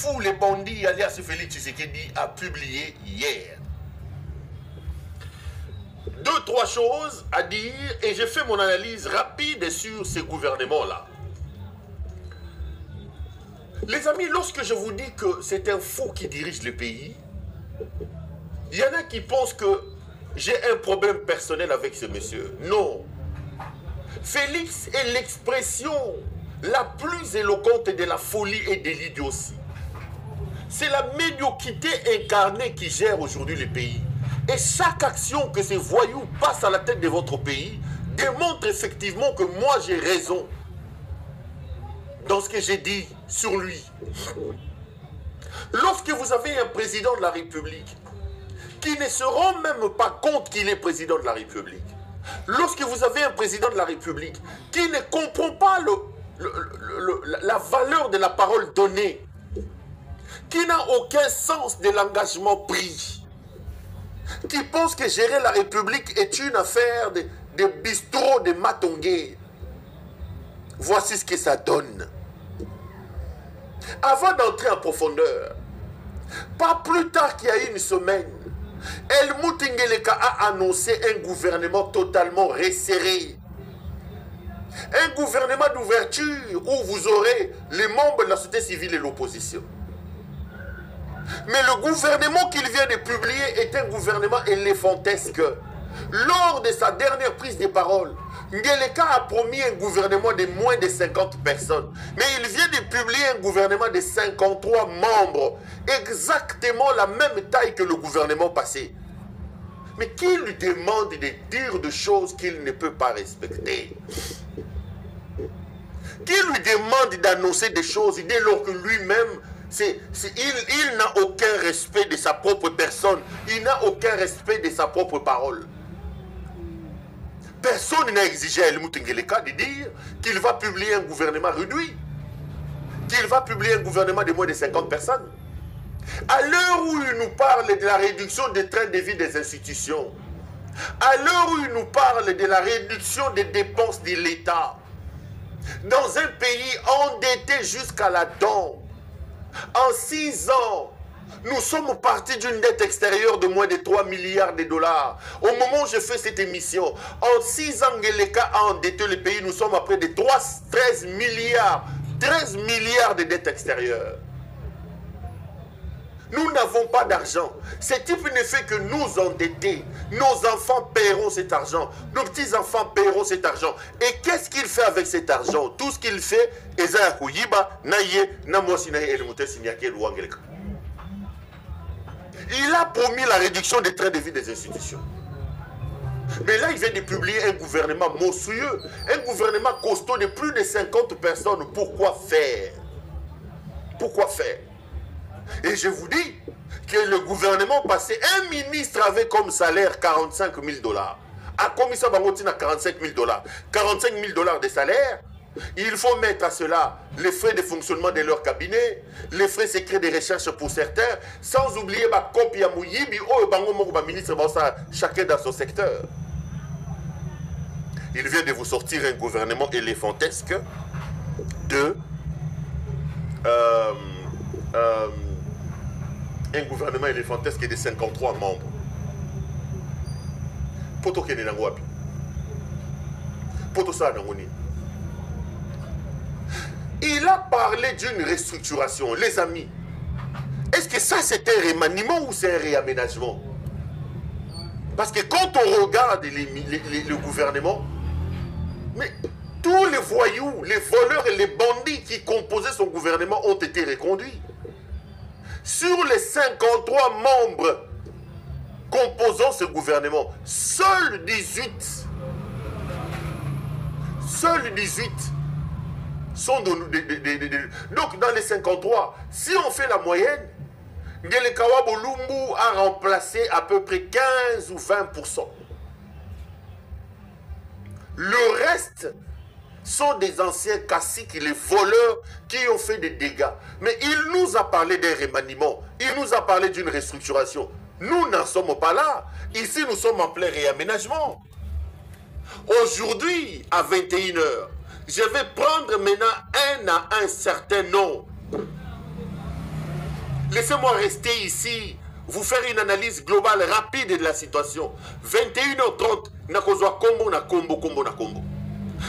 fous, les bandits, alias Félix Tshisekedi, a publié hier. 2-3 choses à dire et je fais mon analyse rapide sur ces gouvernements-là. Les amis, lorsque je vous dis que c'est un fou qui dirige le pays, il y en a qui pensent que j'ai un problème personnel avec ce monsieur. Non. Félix est l'expression la plus éloquente de la folie et de l'idiotie. C'est la médiocrité incarnée qui gère aujourd'hui le pays. Et chaque action que ces voyous passent à la tête de votre pays démontre effectivement que moi j'ai raison dans ce que j'ai dit sur lui. Lorsque vous avez un président de la République qui ne se rend même pas compte qu'il est président de la République, lorsque vous avez un président de la République qui ne comprend pas la valeur de la parole donnée, qui n'a aucun sens de l'engagement pris, qui pense que gérer la République est une affaire de bistrot de Matongué. Voici ce que ça donne. Avant d'entrer en profondeur, pas plus tard qu'il y a une semaine, Helmut Ngeleka a annoncé un gouvernement totalement resserré. Un gouvernement d'ouverture où vous aurez les membres de la société civile et l'opposition. Mais le gouvernement qu'il vient de publier est un gouvernement éléphantesque. Lors de sa dernière prise de parole, Ngeleka a promis un gouvernement de moins de 50 personnes. Mais il vient de publier un gouvernement de 53 membres. Exactement la même taille que le gouvernement passé. Mais qui lui demande de dire des choses qu'il ne peut pas respecter? Qui lui demande d'annoncer des choses dès lors que lui-même, il n'a aucun respect de sa propre personne. Il n'a aucun respect de sa propre parole. Personne n'a exigé à Helmut Ngeleka de dire qu'il va publier un gouvernement réduit. Qu'il va publier un gouvernement de moins de 50 personnes. À l'heure où il nous parle de la réduction des trains de vie des institutions, à l'heure où il nous parle de la réduction des dépenses de l'État, dans un pays endetté jusqu'à la dent, en 6 ans, nous sommes partis d'une dette extérieure de moins de 3 milliards de dollars. Au moment où je fais cette émission, en 6 ans, Ngeleka a endetté le pays. Nous sommes à près de 13 milliards de dettes extérieures. Nous n'avons pas d'argent. Ce type ne fait que nous endetter. Nos enfants paieront cet argent. Nos petits-enfants paieront cet argent. Et qu'est-ce qu'il fait avec cet argent? Tout ce qu'il fait, il a promis la réduction des trains de vie des institutions. Mais là, il vient de publier un gouvernement monstrueux, un gouvernement costaud de plus de 50 personnes. Pourquoi faire? Pourquoi faire? Et je vous dis que le gouvernement passé, un ministre avait comme salaire 45 000 dollars. À Komissa Bangotina, 45 000 dollars. 45 000 dollars de salaire. Il faut mettre à cela les frais de fonctionnement de leur cabinet, les frais secrets de recherche pour certains, sans oublier ma copie à Mouyibi, ministre, chacun dans son secteur. Il vient de vous sortir un gouvernement éléphantesque de un gouvernement éléphantesque de 53 membres. Poto Kene Nangwapi. Poto Sa Nangoni. Il a parlé d'une restructuration. Les amis, est-ce que ça c'est un remaniement ou c'est un réaménagement? Parce que quand on regarde le gouvernement, mais tous les voyous, les voleurs et les bandits qui composaient son gouvernement ont été reconduits. Sur les 53 membres composant ce gouvernement, seuls 18 sont donc dans les 53, si on fait la moyenne, Ngelekawa Bolumbu a remplacé à peu près 15 ou 20%. Le reste sont des anciens caciques, les voleurs qui ont fait des dégâts. Mais il nous a parlé d'un remaniement, il nous a parlé d'une restructuration. Nous n'en sommes pas là. Ici, nous sommes en plein réaménagement. Aujourd'hui, à 21 h, je vais prendre maintenant un à un certain nom Laissez-moi rester ici, vous faire une analyse globale rapide de la situation. 21h30, nakozwa kombo na kombo, kombo na kombo.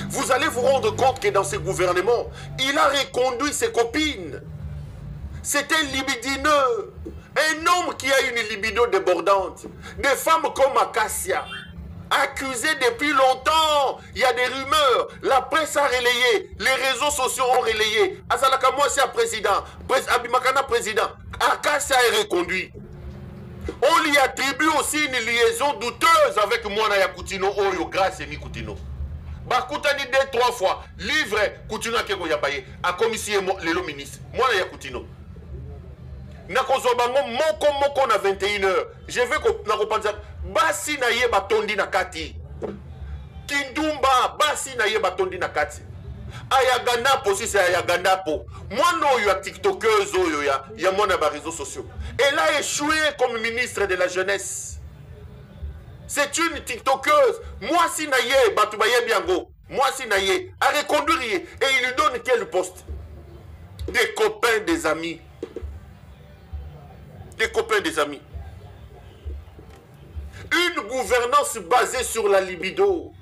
Vous allez vous rendre compte que dans ce gouvernement, il a reconduit ses copines. C'était libidineux. Un homme qui a une libido débordante. Des femmes comme Acacia, accusées depuis longtemps. Il y a des rumeurs. La presse a relayé. Les réseaux sociaux ont relayé. Azalaka Mwasi président. Abimakana président. Acacia est reconduit. On lui attribue aussi une liaison douteuse avec Mwana ya Koutino Oyo grâce à Mi Koutino. Bakutani 2-3 fois. Livre Koutino Akeko Yabaye. A commissaire le ministre. Mwana ya Koutino. Nakozwa bango moko na 21h. Je vais nakopanza basi na ye batondi na kati. Kindumba basi na ye batondi na kati. Ayagandapo si c'est Ayagandapo. Mwana oyo ya tiktokeuse oyo ya mwana ba réseaux sociaux. Elle a échoué comme ministre de la jeunesse. C'est une tiktokeuse. Moi si na ye batu ba ye biango. Moi si na ye a reconduire et il lui donne quel poste? Des copains, des amis. Des copains, des amis. Une gouvernance basée sur la libido.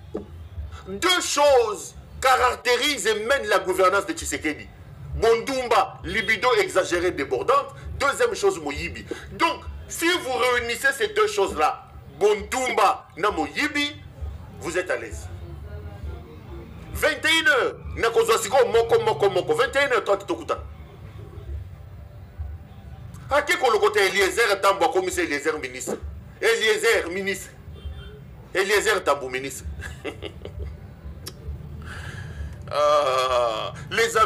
Deux choses caractérisent et mènent la gouvernance de Tshisekedi. Bondumba, libido exagérée, débordante. Deuxième chose, Moyibi. Donc, si vous réunissez ces deux choses-là, Bondumba na Moyibi, vous êtes à l'aise. 21h, nakozosiko moko. 21h, toi, Tokuta. À qui qu'on le côté Eliezer Tambo commissaire Eliezer ministre. Eliezer ministre. Eliezer Tambo ministre. Les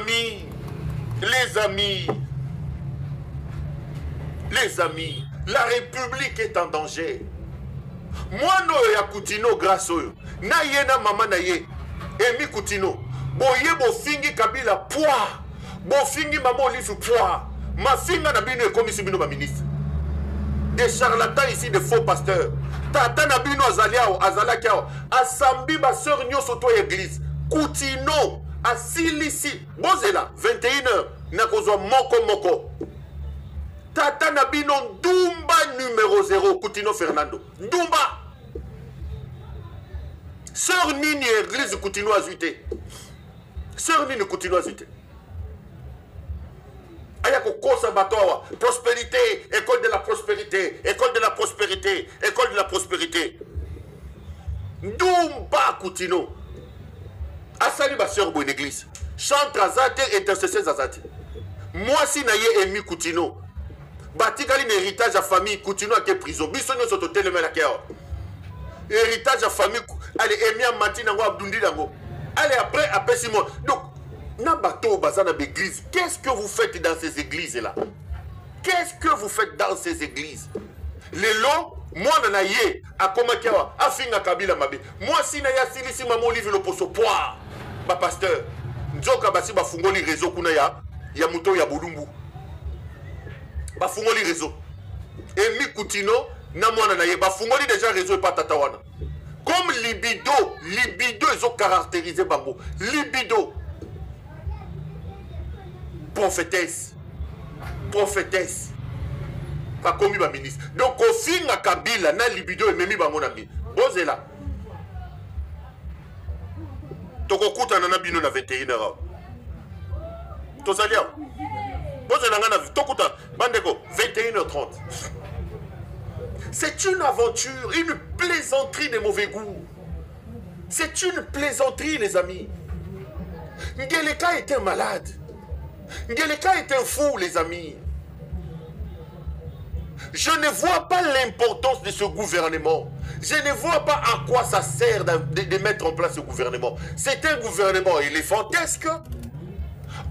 amis, la République est en danger. Moi no ya Koutino grâce oyo. Na ye na mama na ye. Emi Koutino. Boye bo fingi Kabila poids. Bo fingi maman Olive poids. Ma fille n'a bino et commissaire bino ma ministre. Des charlatans ici, des faux pasteurs. Tata na bino azaliao, azalakiao. Asambi ba sœur nyo soto église. Koutino, asilisi. Bozela, 21h. Nakozwa moko. Tata na bino Dumba numéro 0. Koutino Fernando. Dumba. Sœur Nini église Koutino azuité. Sœur Nini Koutino azuité. Ayako kosa batoa, prospérité, école de la prospérité, école de la prospérité, école de la prospérité. Dumba Koutino. Asali ba sœur bo église. Chante azate et intercesseur azate. Moi si na ye emi Koutino. Batikali na héritage à famille Koutino a ke prison. Biso nyo soto teleme la keo. Héritage à famille allez emi a mati nango abdundi nango. Allez après Simon. Donc qu'est-ce que vous faites dans ces églises-là? Qu'est-ce que vous faites dans ces églises? Les lots, moi, nanaye, à Komakiawa, à Finga Kabila Mabe. Moi, si naya silisi maman Olive le poso poire, ma pasteur, Nzoka basi ba fungoli réseau kunaya, ya muto ya bulumbu. Ba fungoli réseau. Et mi Koutino, na moi nanaye, ba fungoli déjà réseau et pas tatawana. Comme libido, ils ont caractérisé Bango. Libido. Prophétesse, pas commis ma ministre. Donc au fin à Kabila na libido et memi ba mon ami. Bozela. Toko kuta na bino na 21h. Tozalia. Bozela ngana tokuta bandeko 21h30. C'est une aventure, une plaisanterie de mauvais goût. C'est une plaisanterie les amis. Ngeleka était malade. Ngeleka est un fou, les amis. Je ne vois pas l'importance de ce gouvernement. Je ne vois pas à quoi ça sert de mettre en place ce gouvernement. C'est un gouvernement éléphantesque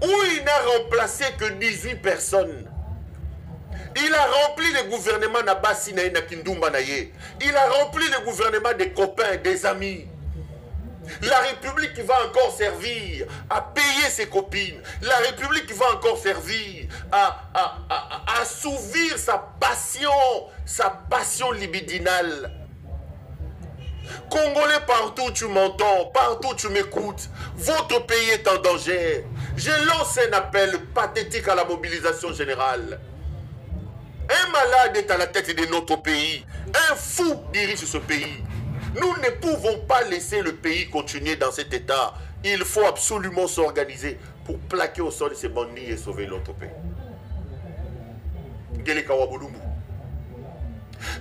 où il n'a remplacé que 18 personnes. Il a rempli le gouvernement Nabasi na Kindumba Naye. Il a rempli le gouvernement des copains, des amis. La République va encore servir à payer ses copines. La République va encore servir à assouvir sa passion libidinale. Congolais, partout tu m'entends, partout tu m'écoutes. Votre pays est en danger. Je lance un appel pathétique à la mobilisation générale. Un malade est à la tête de notre pays. Un fou dirige ce pays. Nous ne pouvons pas laisser le pays continuer dans cet état. Il faut absolument s'organiser pour plaquer au sol ces bandits et sauver notre pays.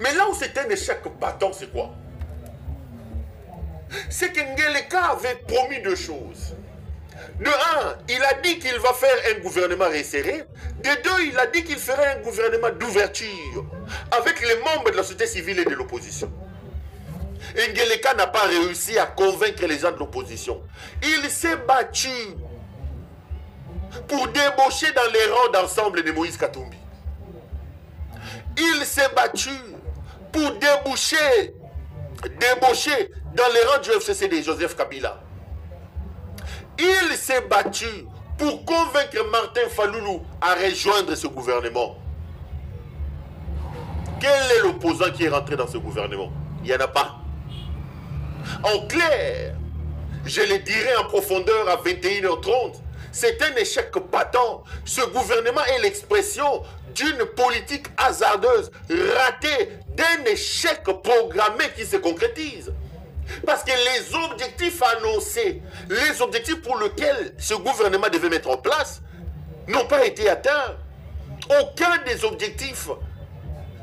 Mais là où c'est un échec battant, c'est quoi? C'est que Ngeleka avait promis deux choses. De un, il a dit qu'il va faire un gouvernement resserré. De deux, il a dit qu'il ferait un gouvernement d'ouverture avec les membres de la société civile et de l'opposition. Ngeleka n'a pas réussi à convaincre les gens de l'opposition. Il s'est battu pour débaucher dans les rangs d'ensemble de Moïse Katumbi. Il s'est battu pour débaucher dans les rangs du FCCD, Joseph Kabila. Il s'est battu pour convaincre Martin Fayulu à rejoindre ce gouvernement. Quel est l'opposant qui est rentré dans ce gouvernement? Il n'y en a pas. En clair, je le dirai en profondeur à 21h30, c'est un échec patent. Ce gouvernement est l'expression d'une politique hasardeuse, ratée, d'un échec programmé qui se concrétise. Parce que les objectifs annoncés, les objectifs pour lesquels ce gouvernement devait mettre en place, n'ont pas été atteints. Aucun des objectifs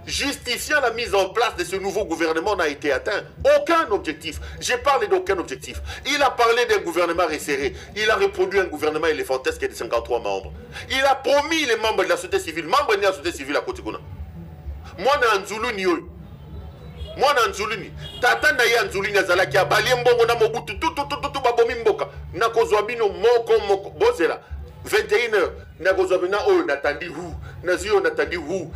justifiant la mise en place de ce nouveau gouvernement n'a été atteint. Aucun objectif. J'ai parlé d'aucun objectif. Il a parlé d'un gouvernement resserré. Il a reproduit un gouvernement éléphantesque de 53 membres. Il a promis les membres de la société civile, membres de la société civile à Kotikuna. Moi, dans Nzuluni, moi, dans Nzuluni, tata na ya Nzuluni azalaki abali mbongo na mobutu tout babomi mboka. Na kozwabino moko bozela. 21h, na kozwabina oyo natandi hu. Na ziyo natandi hu.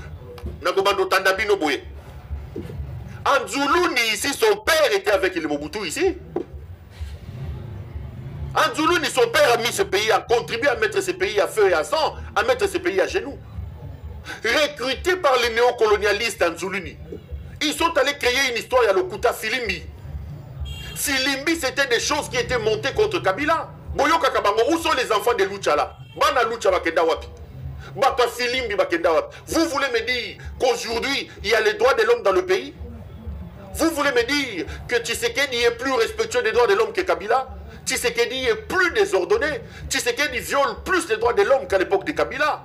Nakobando tandabino boye. En Nzuluni ici, son père était avec le Mobutu ici. En Nzuluni, son père a mis ce pays, a contribué à mettre ce pays à feu et à sang, à mettre ce pays à genoux. Recrutés par les néocolonialistes en Nzuluni, ils sont allés créer une histoire à l'Okuta Filimbi. Filimbi, c'était des choses qui étaient montées contre Kabila. Boyoka Kabango, où sont les enfants de Lucha là? Bana Lucha Bakenda Wapi. Vous voulez me dire qu'aujourd'hui, il y a les droits de l'homme dans le pays? Vous voulez me dire que Tshisekedi est plus respectueux des droits de l'homme que Kabila? Tshisekedi est plus désordonné? Tshisekedi viole plus les droits de l'homme qu'à l'époque de Kabila?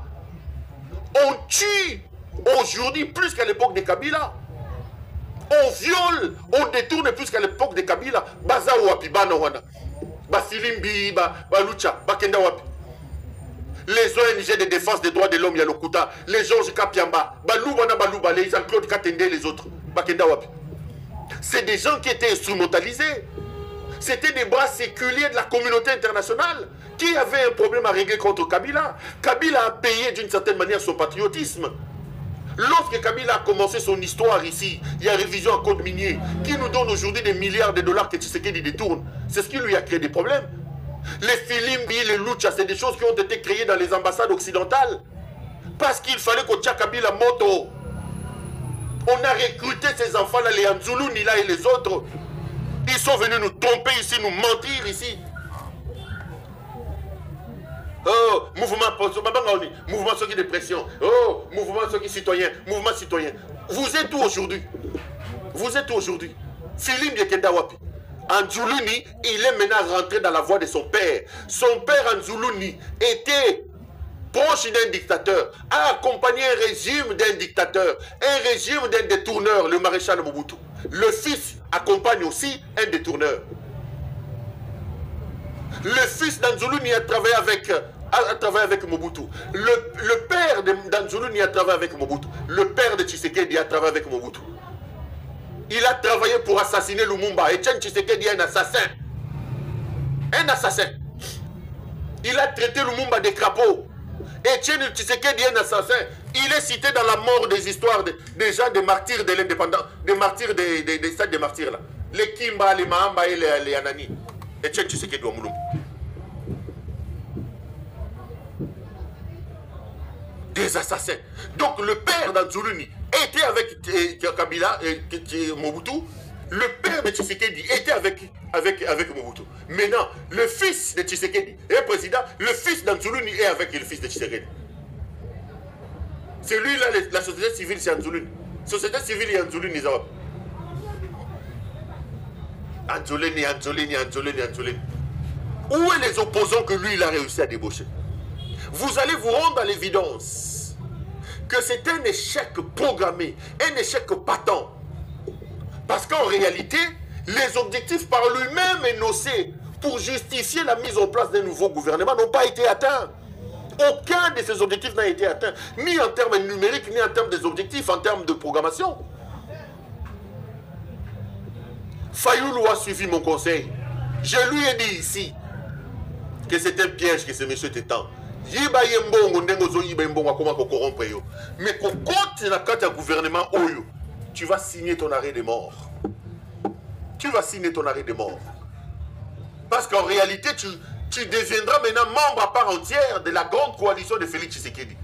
On tue aujourd'hui plus qu'à l'époque de Kabila. On viole, on détourne plus qu'à l'époque de Kabila. Baza wapi, bana wana. Basilimbi, Lucha, Bakenda wapi. Les ONG de défense des droits de l'homme, Yalokuta, les Georges Kapiamba, Balouba, les Jean-Claude Katende, les autres, Bakenda wapi. C'est des gens qui étaient instrumentalisés. C'était des bras séculiers de la communauté internationale qui avaient un problème à régler contre Kabila. Kabila a payé d'une certaine manière son patriotisme. Lorsque Kabila a commencé son histoire ici, il y a révision en code minier qui nous donne aujourd'hui des milliards de dollars que Tshisekedi détourne. C'est ce qui lui a créé des problèmes. Les Filimbi, les Lucha, c'est des choses qui ont été créées dans les ambassades occidentales. Parce qu'il fallait qu'on tient Kabila moto. On a recruté ces enfants-là, les Anzulu, Nila et les autres. Ils sont venus nous tromper ici, nous mentir ici. Oh, mouvement de pression. Oh, mouvement citoyen, mouvement citoyen. Vous êtes où aujourd'hui? Vous êtes où aujourd'hui? Philippe Yekenda Wapi. Anzuluni, il est maintenant rentré dans la voie de son père. Son père Anzuluni était proche d'un dictateur, a accompagné un régime d'un dictateur, un régime d'un détourneur, le maréchal Mobutu. Le fils accompagne aussi un détourneur. Le fils d'Anzuluni a travaillé avec Mobutu. Le père d'Anzuluni a travaillé avec Mobutu. Le père de Tshisekedi a travaillé avec Mobutu. Il a travaillé pour assassiner Lumumba. Etienne Tshisekedi est un assassin. Un assassin. Il a traité Lumumba de crapaud. Etienne Tshisekedi est un assassin. Il est cité dans la mort des histoires des gens des martyrs de l'indépendance, des martyrs des stades des martyrs là. Les Kimba, les Mahamba et les Anani. Etienne Tshisekedi wa Mulumba. Des assassins. Donc le père d'Anzuluni était avec Kabila et Mobutu. Le père de Tshisekedi était avec Mobutu. Maintenant, le fils de Tshisekedi est président. Le fils d'Anzuluni est avec le fils de Tshisekedi. C'est lui là, la société civile, c'est Anzouline. Société civile et Anzouline, ils ont. Anzouline. Où est les opposants que lui, il a réussi à débaucher? Vous allez vous rendre à l'évidence que c'est un échec programmé, un échec patent. Parce qu'en réalité, les objectifs par lui-même énoncés pour justifier la mise en place d'un nouveau gouvernement n'ont pas été atteints. Aucun de ces objectifs n'a été atteint, ni en termes numériques, ni en termes des objectifs, en termes de programmation. Fayoulou a suivi mon conseil. Je lui ai dit ici que c'est un piège que ce monsieur t'étend. Mais quand tu n'as qu'un gouvernement, tu vas signer ton arrêt de mort. Tu vas signer ton arrêt de mort. Parce qu'en réalité, tu deviendras maintenant membre à part entière de la grande coalition de Félix Tshisekedi.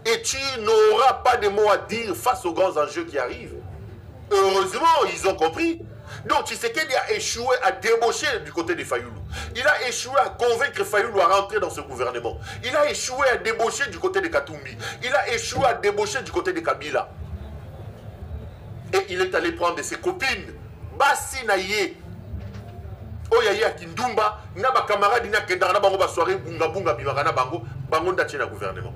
Et tu n'auras pas de mots à dire face aux grands enjeux qui arrivent. Heureusement, ils ont compris. Donc Tshisekedi a échoué à débaucher du côté de Fayoulou. Il a échoué à convaincre Fayoulou à rentrer dans ce gouvernement. Il a échoué à débaucher du côté de Katumbi. Il a échoué à débaucher du côté de Kabila. Et il est allé prendre ses copines. Bassi Naye. Oyaya Kindumba. Naba camarade na kendana bango ba soirée bunga bunga bimagana bango. Bango ndache na gouvernement.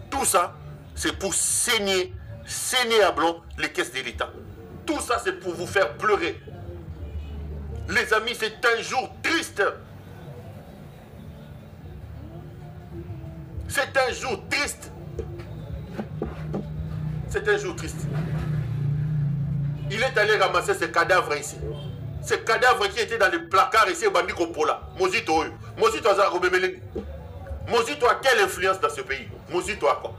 Tout ça, c'est pour saigner à blanc les caisses de l'État. Tout ça, c'est pour vous faire pleurer. Les amis, c'est un jour triste. C'est un jour triste. C'est un jour triste. Il est allé ramasser ces cadavres ici. Ces cadavres qui étaient dans les placards ici au Bandiko Pola. Mozito, Mozito a Robemele. Mozito a quelle influence dans ce pays? Mozito a quoi?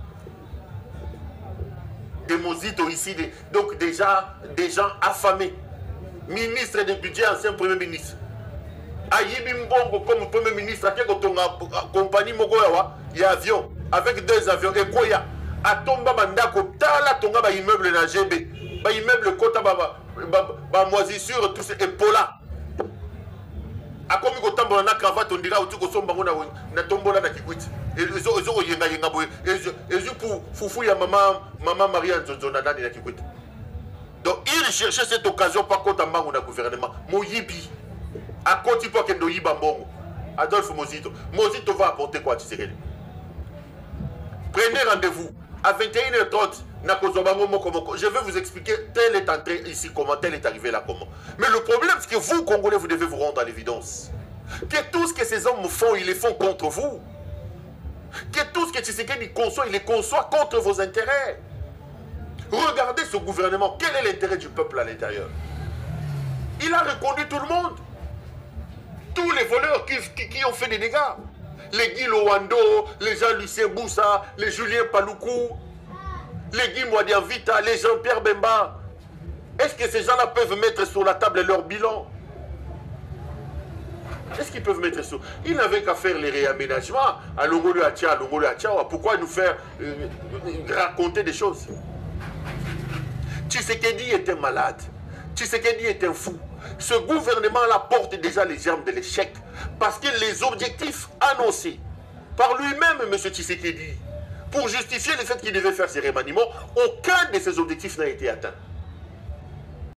Des Mozito ici, donc déjà des gens affamés. Ministre de budget, ancien premier ministre. Ayibi Mbongo comme premier ministre, à compagnie Mogoyawa, il y a avion, avec 2 avions, et quoi ya? A Tomba Mandako, Tala Tonga, ba immeuble na GB, ba immeuble Kota, ba moisissure, tout ce, et Pola. A comme il y a na cravate, on dira, tu somba na tombola na kikwiti. Et les autres, yenga yenga boy. Et pour foufou ya maman Maria Nzonzonada na kikwiti. Donc il cherchait cette occasion par contre en bango na gouvernement. Moyibi. À côté pour que Yiba Mbongo. Adolphe Mozito. Mozito va apporter quoi, tu sais? Prenez rendez-vous à 21h30. Je vais vous expliquer tel est entré ici, comment tel est arrivé là, comment. Mais le problème, c'est que vous, Congolais, vous devez vous rendre à l'évidence. Que tout ce que ces hommes font, ils le font contre vous. Que tout ce que Tshisekedi conçoit, il les conçoit contre vos intérêts. Regardez ce gouvernement. Quel est l'intérêt du peuple à l'intérieur? Il a reconnu tout le monde. Tous les voleurs qui ont fait des dégâts. Les Guy Lowando, les Jean-Lucien Boussa, les Julien Paloukou, les Guy Mwadianvita, les Jean-Pierre Bemba. Est-ce que ces gens-là peuvent mettre sur la table leur bilan? Est-ce qu'ils peuvent mettre sur... Ils n'avaient qu'à faire les réaménagements à Longolo Atia, Pourquoi nous faire raconter des choses? Tshisekedi était malade. Tshisekedi est un fou. Ce gouvernement-là porte déjà les germes de l'échec. Parce que les objectifs annoncés par lui-même, M. Tshisekedi, pour justifier le fait qu'il devait faire ces remaniements, aucun de ces objectifs n'a été atteint.